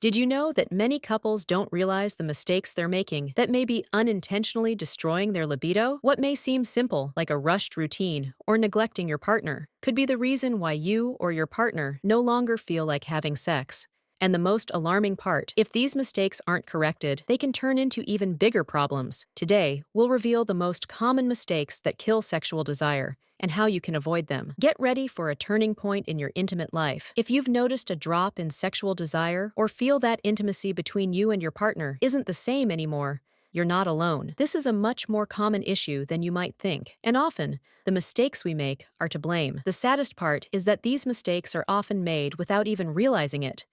Did you know that many couples don't realize the mistakes they're making that may be unintentionally destroying their libido? What may seem simple, like a rushed routine or neglecting your partner, could be the reason why you or your partner no longer feel like having sex. And the most alarming part, if these mistakes aren't corrected, they can turn into even bigger problems. Today, we'll reveal the most common mistakes that kill sexual desire and how you can avoid them. Get ready for a turning point in your intimate life. If you've noticed a drop in sexual desire or feel that intimacy between you and your partner isn't the same anymore, you're not alone. This is a much more common issue than you might think, and often, the mistakes we make are to blame. The saddest part is that these mistakes are often made without even realizing it.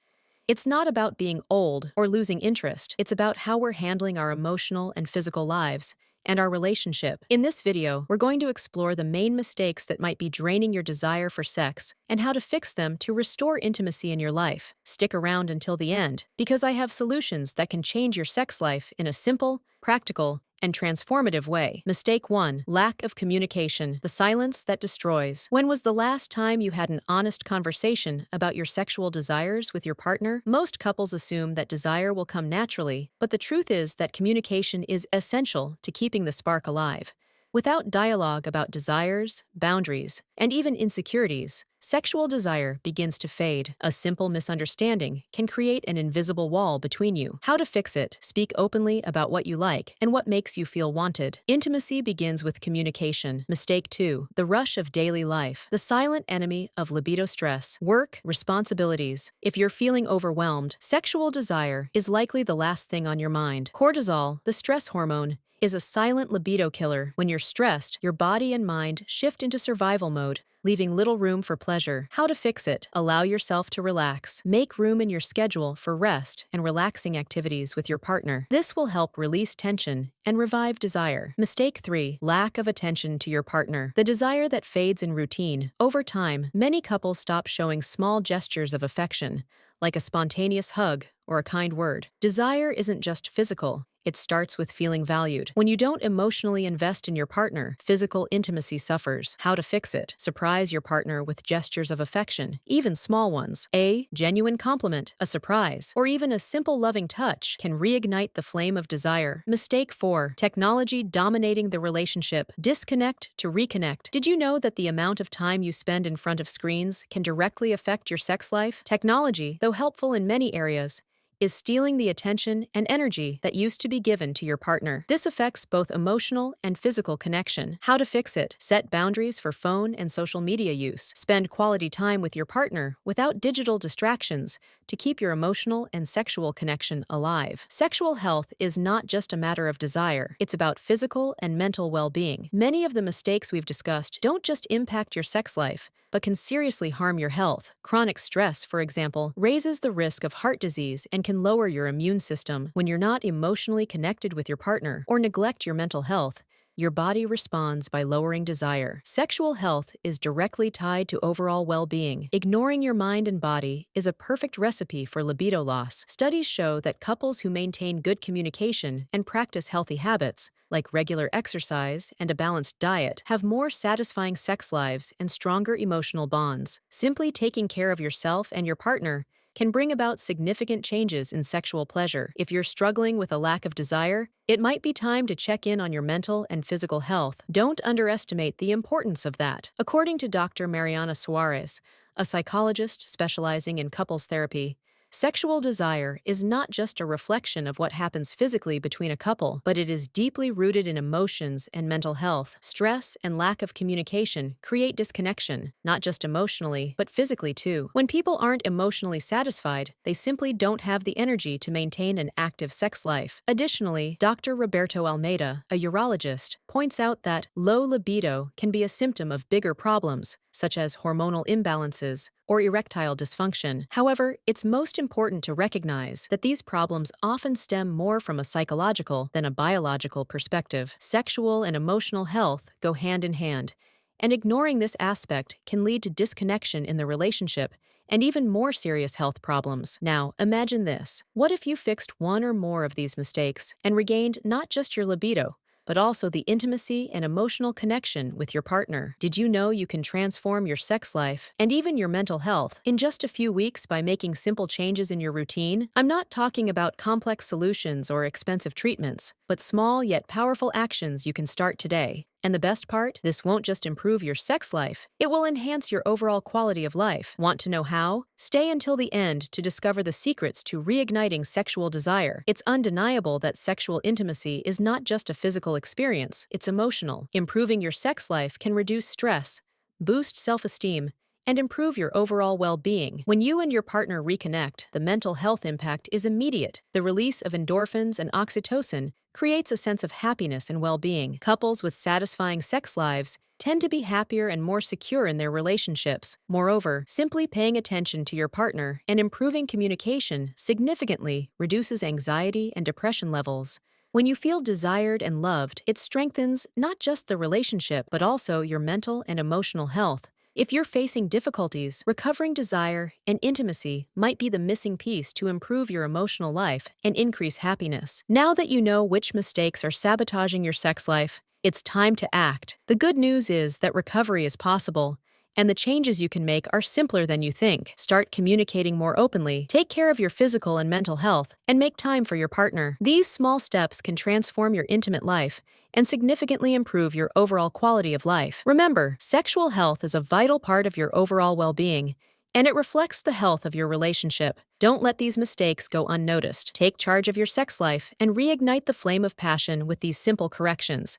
It's not about being old or losing interest. It's about how we're handling our emotional and physical lives and our relationship. In this video, we're going to explore the main mistakes that might be draining your desire for sex and how to fix them to restore intimacy in your life. Stick around until the end, because I have solutions that can change your sex life in a simple, practical, and transformative way. Mistake 1. Lack of communication. The silence that destroys. When was the last time you had an honest conversation about your sexual desires with your partner? Most couples assume that desire will come naturally, but the truth is that communication is essential to keeping the spark alive. Without dialogue about desires, boundaries, and even insecurities, sexual desire begins to fade. A simple misunderstanding can create an invisible wall between you. How to fix it? Speak openly about what you like and what makes you feel wanted. Intimacy begins with communication. Mistake 2. The rush of daily life. The silent enemy of libido stress. Work, responsibilities. If you're feeling overwhelmed, sexual desire is likely the last thing on your mind. Cortisol, the stress hormone, is a silent libido killer. When you're stressed, your body and mind shift into survival mode, leaving little room for pleasure. How to fix it? Allow yourself to relax. Make room in your schedule for rest and relaxing activities with your partner. This will help release tension and revive desire. Mistake 3. Lack of attention to your partner. The desire that fades in routine. Over time, many couples stop showing small gestures of affection, like a spontaneous hug or a kind word. Desire isn't just physical. It starts with feeling valued. When you don't emotionally invest in your partner, physical intimacy suffers. How to fix it? Surprise your partner with gestures of affection, even small ones. A genuine compliment, a surprise, or even a simple loving touch can reignite the flame of desire. Mistake 4. Technology dominating the relationship. Disconnect to reconnect. Did you know that the amount of time you spend in front of screens can directly affect your sex life? Technology, though helpful in many areas, is stealing the attention and energy that used to be given to your partner. This affects both emotional and physical connection. How to fix it? Set boundaries for phone and social media use. Spend quality time with your partner without digital distractions to keep your emotional and sexual connection alive. Sexual health is not just a matter of desire. It's about physical and mental well-being. Many of the mistakes we've discussed don't just impact your sex life, but can seriously harm your health. Chronic stress, for example, raises the risk of heart disease and can lower your immune system. When you're not emotionally connected with your partner or neglect your mental health, your body responds by lowering desire. Sexual health is directly tied to overall well-being. Ignoring your mind and body is a perfect recipe for libido loss. Studies show that couples who maintain good communication and practice healthy habits, like regular exercise and a balanced diet, have more satisfying sex lives and stronger emotional bonds. Simply taking care of yourself and your partner can bring about significant changes in sexual pleasure. If you're struggling with a lack of desire, it might be time to check in on your mental and physical health. Don't underestimate the importance of that. According to Dr. Mariana Suarez, a psychologist specializing in couples therapy, sexual desire is not just a reflection of what happens physically between a couple, but it is deeply rooted in emotions and mental health. Stress and lack of communication create disconnection, not just emotionally, but physically too. When people aren't emotionally satisfied, they simply don't have the energy to maintain an active sex life. Additionally, Dr. Roberto Almeida, a urologist, points out that low libido can be a symptom of bigger problems, such as hormonal imbalances or erectile dysfunction. However, it's most important to recognize that these problems often stem more from a psychological than a biological perspective. Sexual and emotional health go hand in hand, and ignoring this aspect can lead to disconnection in the relationship and even more serious health problems. Now, imagine this. What if you fixed one or more of these mistakes and regained not just your libido, but also the intimacy and emotional connection with your partner. Did you know you can transform your sex life and even your mental health in just a few weeks by making simple changes in your routine? I'm not talking about complex solutions or expensive treatments, but small yet powerful actions you can start today. And the best part? This won't just improve your sex life, it will enhance your overall quality of life. Want to know how? Stay until the end to discover the secrets to reigniting sexual desire. It's undeniable that sexual intimacy is not just a physical experience, it's emotional. Improving your sex life can reduce stress, boost self-esteem, and improve your overall well-being. When you and your partner reconnect, the mental health impact is immediate. The release of endorphins and oxytocin creates a sense of happiness and well-being. Couples with satisfying sex lives tend to be happier and more secure in their relationships. Moreover, simply paying attention to your partner and improving communication significantly reduces anxiety and depression levels. When you feel desired and loved, it strengthens not just the relationship, but also your mental and emotional health. If you're facing difficulties, recovering desire and intimacy might be the missing piece to improve your emotional life and increase happiness. Now that you know which mistakes are sabotaging your sex life, it's time to act. The good news is that recovery is possible, and the changes you can make are simpler than you think. Start communicating more openly, take care of your physical and mental health, and make time for your partner. These small steps can transform your intimate life and significantly improve your overall quality of life. Remember, sexual health is a vital part of your overall well-being, and it reflects the health of your relationship. Don't let these mistakes go unnoticed. Take charge of your sex life and reignite the flame of passion with these simple corrections.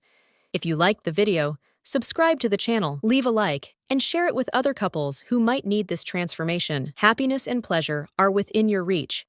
If you liked the video, subscribe to the channel, leave a like, and share it with other couples who might need this transformation. Happiness and pleasure are within your reach.